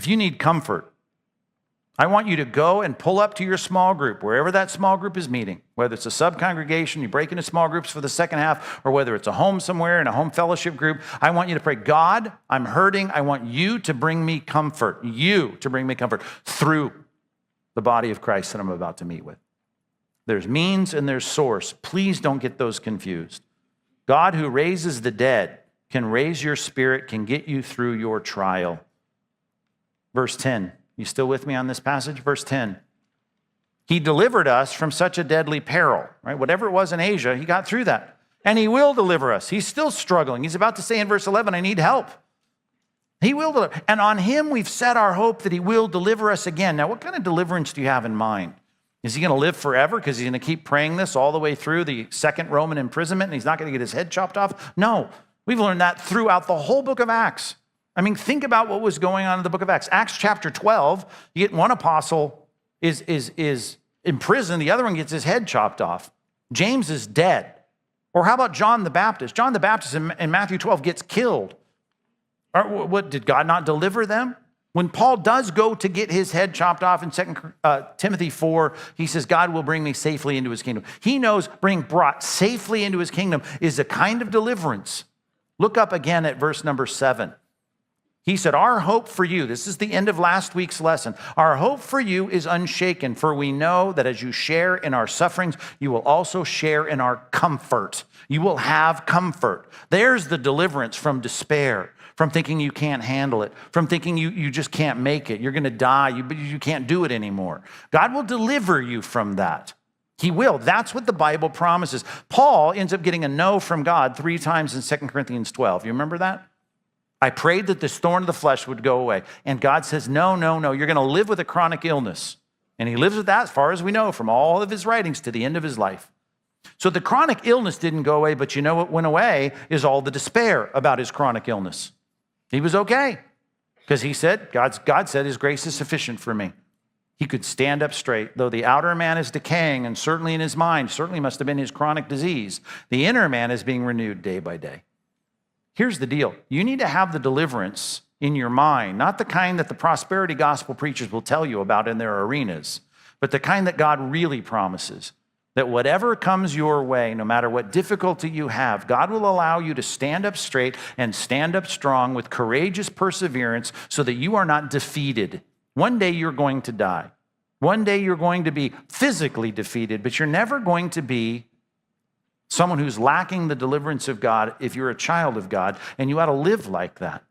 If you need comfort, I want you to go and pull up to your small group, wherever that small group is meeting, whether it's a sub-congregation, you break into small groups for the second half, or whether it's a home somewhere in a home fellowship group. I want you to pray, God, I'm hurting. I want you to bring me comfort, through the body of Christ that I'm about to meet with. There's means and there's source. Please don't get those confused. God who raises the dead can raise your spirit, can get you through your trial. Verse 10. You still with me on this passage? Verse 10. He delivered us from such a deadly peril, right? Whatever it was in Asia, he got through that. And he will deliver us. He's still struggling. He's about to say in verse 11, I need help. He will deliver. And on him we've set our hope that he will deliver us again. Now, what kind of deliverance do you have in mind? Is he going to live forever because he's going to keep praying this all the way through the second Roman imprisonment and he's not going to get his head chopped off? No. We've learned that throughout the whole book of Acts. I mean, think about what was going on in the book of Acts. Acts chapter 12, you get one apostle is in prison, the other one gets his head chopped off. James is dead. Or how about John the Baptist? John the Baptist in Matthew 12 gets killed. What, did God not deliver them? When Paul does go to get his head chopped off in 2 Timothy 4, he says, God will bring me safely into his kingdom. He knows being brought safely into his kingdom is a kind of deliverance. Look up again at verse number 7. He said, our hope for you, this is the end of last week's lesson, our hope for you is unshaken, for we know that as you share in our sufferings, you will also share in our comfort. You will have comfort. There's the deliverance from despair, from thinking you can't handle it, from thinking you just can't make it. You're going to die. You can't do it anymore. God will deliver you from that. He will. That's what the Bible promises. Paul ends up getting a no from God 3 times in 2 Corinthians 12. You remember that? I prayed that this thorn of the flesh would go away. And God says, no, you're going to live with a chronic illness. And he lives with that, as far as we know, from all of his writings to the end of his life. So the chronic illness didn't go away, but you know what went away is all the despair about his chronic illness. He was okay because he said, God said his grace is sufficient for me. He could stand up straight. Though the outer man is decaying, and certainly in his mind, certainly must have been his chronic disease, the inner man is being renewed day by day. Here's the deal. You need to have the deliverance in your mind, not the kind that the prosperity gospel preachers will tell you about in their arenas, but the kind that God really promises, that whatever comes your way, no matter what difficulty you have, God will allow you to stand up straight and stand up strong with courageous perseverance so that you are not defeated. One day you're going to die. One day you're going to be physically defeated, but you're never going to be someone who's lacking the deliverance of God if you're a child of God, and you ought to live like that.